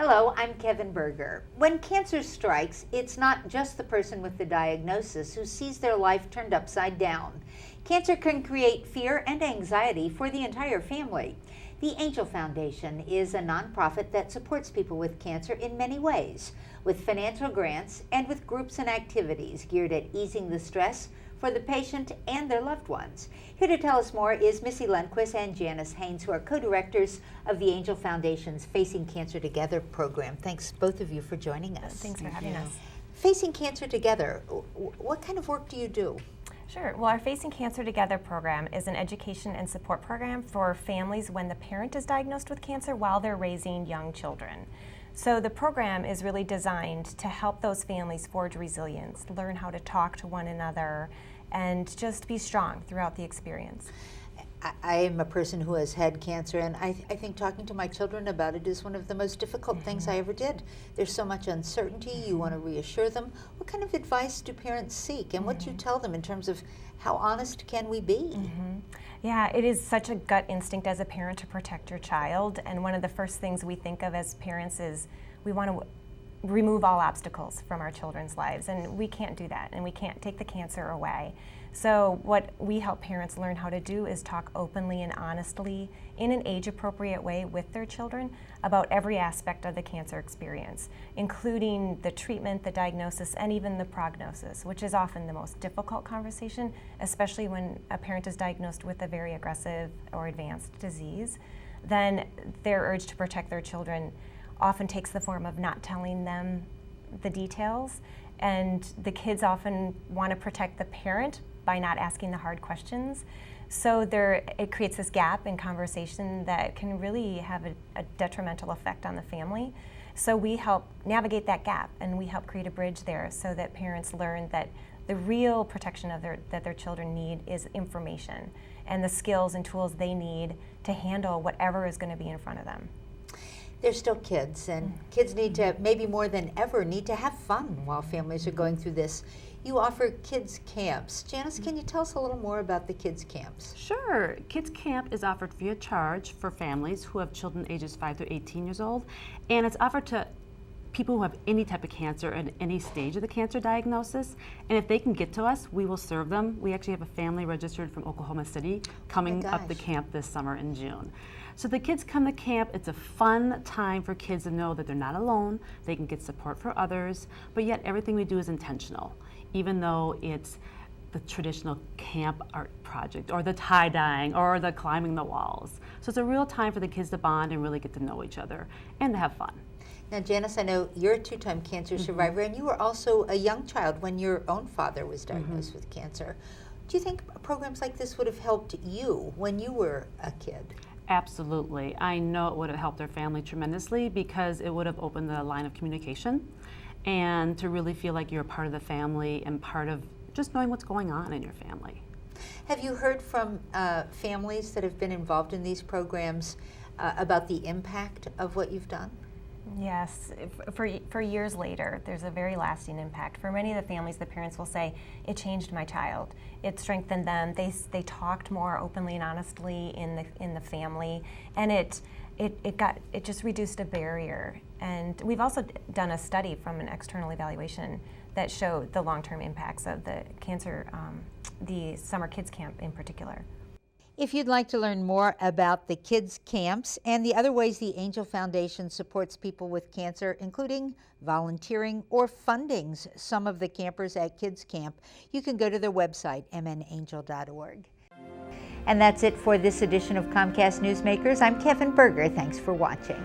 Hello, I'm Kevin Berger. When cancer strikes, it's not just the person with the diagnosis who sees their life turned upside down. Cancer can create fear and anxiety for the entire family. The Angel Foundation is a nonprofit that supports people with cancer in many ways, with financial grants and with groups and activities geared at easing the stress for the patient and their loved ones. Here to tell us more is Missy Lundquist and Janice Haines, who are co-directors of the Angel Foundation's Facing Cancer Together program. Thanks, both of you, for joining us. Thanks for having us. Facing Cancer Together, what kind of work do you do? Sure. Well, our Facing Cancer Together program is an education and support program for families when the parent is diagnosed with cancer while they're raising young children. So the program is really designed to help those families forge resilience, learn how to talk to one another, and just be strong throughout the experience. I am a person who has had cancer, and I think talking to my children about it is one of the most difficult things I ever did. There's so much uncertainty. You want to reassure them. What kind of advice do parents seek, and what do you tell them in terms of how honest can we be? Yeah, it is such a gut instinct as a parent to protect your child, and one of the first things we think of as parents is we want to remove all obstacles from our children's lives, and we can't do that, and we can't take the cancer away. So what we help parents learn how to do is talk openly and honestly in an age-appropriate way with their children about every aspect of the cancer experience, including the treatment, the diagnosis, and even the prognosis, which is often the most difficult conversation, especially when a parent is diagnosed with a very aggressive or advanced disease. Then their urge to protect their children often takes the form of not telling them the details, and the kids often want to protect the parent by not asking the hard questions. So it creates this gap in conversation that can really have a detrimental effect on the family. So we help navigate that gap, and we help create a bridge there so that parents learn that the real protection that their children need is information and the skills and tools they need to handle whatever is going to be in front of them. They're still kids, and kids need to, maybe more than ever, need to have fun while families are going through this. You offer kids camps. Janice, can you tell us a little more about the kids camps? Sure. Kids Camp is offered free of charge for families who have children ages 5 through 18 years old, and it's offered to people who have any type of cancer at any stage of the cancer diagnosis. And if they can get to us, we will serve them. We actually have a family registered from Oklahoma City coming up the camp this summer in June. So the kids come to camp. It's a fun time for kids to know that they're not alone. They can get support for others, but yet everything we do is intentional, even though it's the traditional camp art project or the tie-dyeing or the climbing the walls. So it's a real time for the kids to bond and really get to know each other and to have fun. Now, Janice, I know you're a two-time cancer survivor, and you were also a young child when your own father was diagnosed with cancer. Do you think programs like this would have helped you when you were a kid? Absolutely. I know it would have helped their family tremendously because it would have opened the line of communication and to really feel like you're a part of the family and part of just knowing what's going on in your family. Have you heard from families that have been involved in these programs about the impact of what you've done? Yes, for years later, there's a very lasting impact. For many of the families, the parents will say, it changed my child. It strengthened them. They talked more openly and honestly in the family, and it just reduced a barrier. And we've also done a study from an external evaluation that showed the long-term impacts of the cancer, the summer kids camp in particular. If you'd like to learn more about the kids' camps and the other ways the Angel Foundation supports people with cancer, including volunteering or funding some of the campers at Kids Camp, you can go to their website, mnangel.org. And that's it for this edition of Comcast Newsmakers. I'm Kevin Berger. Thanks for watching.